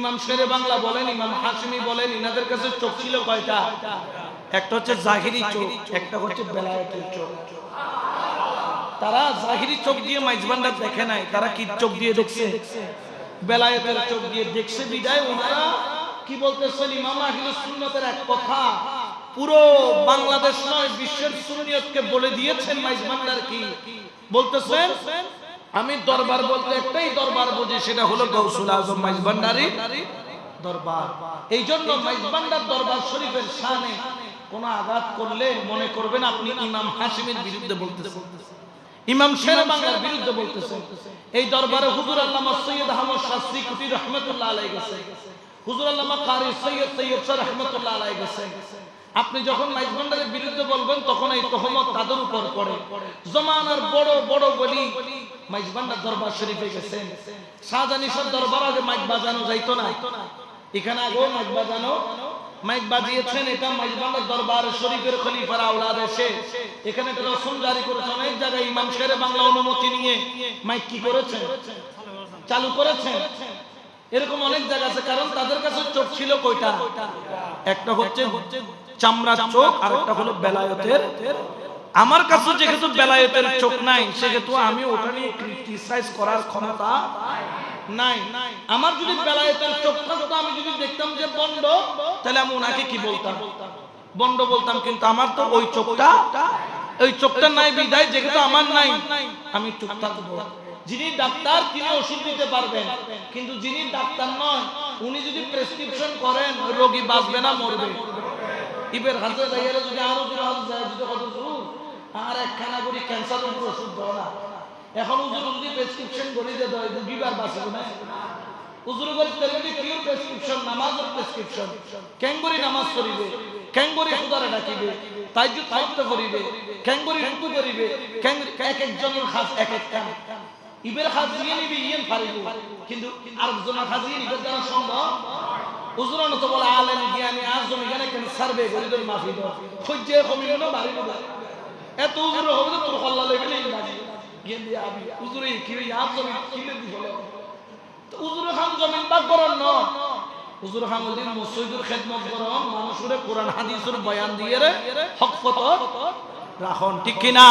ইমাম শেরে বাংলা বলেন, ইমাম হাশিমি বলেন, ইনাদের কাছে চোখ ছিল কয়টা? একটা হচ্ছে জাহিরি চোখ, একটা হচ্ছে বেলায়েতের চোখ। তারা জাহিরি চোখ দিয়ে মাইজ ভান্ডার দেখে নাই, তারা কি চোখ দিয়ে দেখছে? বেলায়েতের চোখ দিয়ে দেখছে। বিদায় ওনারা কি বলতেছেন? ইমাম আহলুস সুন্নাতের এক কথা পুরো বাংলাদেশ নয় বিশ্বের সুন্নিয়তকে বলে দিয়েছেন। মাইজ ভান্ডার কি বলতেছেন? আমি দরবার বলতে একটাই দরবার বুঝি, সেটা হলো গৌসুল আজম মাইজ ভান্ডারী দরবার। এই জন্য মাইজ ভান্ডার দরবার শরীফের শানে কোন আঘাত করলে মনে করবেন আপনি ইমাম হাশিমের বিরুদ্ধে বলতেছেন, ইমাম শেরে বাংলার বিরুদ্ধে বলতেছেন। এই দরবারে হুজুর আল্লামা সৈয়দ আহমদ শাস্ত্রী কুটি রহমতুল্লাহ আলাইহি গেছে, হুজুর আল্লামা কারি সৈয়দ শাহ রহমতুল্লাহ আলাইহি গেছে। আপনি যখন মাইজ ভান্ডারের বিরুদ্ধে বলবেন তখন এই তহমত তাদের উপর পড়ে। জমানার বড় বড় বলি মাইজ ভান্ডার দরবার শরীফে গেছেন। শাহজাহান সব দরবার আগে মাইক বাজানো যাইতো না, এখানে আগেও মাইক বাজানো, মাইক বাজিয়েছেন। এটা মাইজ ভান্ডার দরবার শরীফের খলিফার আওলাদ এসে এখানে একটা রসম জারি করেছেন। অনেক জায়গায় ইমাম শেরে বাংলা অনুমতি নিয়ে মাইক কি করেছেন? চালু করেছেন। এরকম অনেক জায়গা আছে, কারণ তাদের কাছে চোখ ছিল কয়টা? একটা হচ্ছে চামড়ার চোখ, আর একটা হলো বেলায়েতের। আমার কাছে যেহেতু বেলায়েতের চোখ নাই, সেহেতু আমি ওটা নিয়ে ক্রিটিসাইজ করার ক্ষমতা নাই। আমার যদি বেলায়েতের চোখ থাকতো, আমি যদি দেখতাম যে বন্ড, তাহলে আমি ওনাকে কি বলতাম? বন্ড বলতাম। কিন্তু আমার তো ওই চোখটা নাই বিদায়, যেহেতু আমার নাই, আমি চুপ থাকবো। যিনি ডাক্তার তিনি ওষুধ দিতে পারবেন, কিন্তু যিনি ডাক্তার নয় উনি যদি প্রেসক্রিপশন করেন, রোগী বাঁচবে না মরবে। ইবের হাতে যাইলে যদি আরো আর একখানা করি ক্যান্সার ওষুধ দেওয়া না। এখন হুজুর যদি প্রেসক্রিপশন করে দিয়ে দেয় দুইবার বাঁচবে না। হুজুর বলতে পিওর প্রেসক্রিপশন, নামাজের প্রেসক্রিপশন। ক্যাঙ্গুরি নামাজ করিবে, ক্যাঙ্গুরি খুদারে ডাকিবে, তাইজুদ থাকতে করিবে, ক্যাঙ্গুরি রুকু করিবে, এক একজনের খাস এক এক কাম। ইবের খাস দিয়ে নিবি ইয়েন পারিব, কিন্তু আরেকজনের খাস দিয়ে নিবে দ্বারা সম্ভব। হুজুর তো বলে আলেম জ্ঞানী আর জমি জ্ঞানে কেন সার্ভে গরিবের মাফি দাও সহ্যে কমিবে না বাড়িব না। এত হুজুর হবে তোর কল্লা লেগে জ্ঞান দিয়ে আবি হুজুরে কি আর জমি কিনে দিব। হুজুর খান জমিন বাদ করার ন, হুজুর খান ওদিন মসজিদের খেদমত করন, মানুষের কোরআন হাদিসের বয়ান দিয়ে হক পথ রাখন, ঠিক কিনা?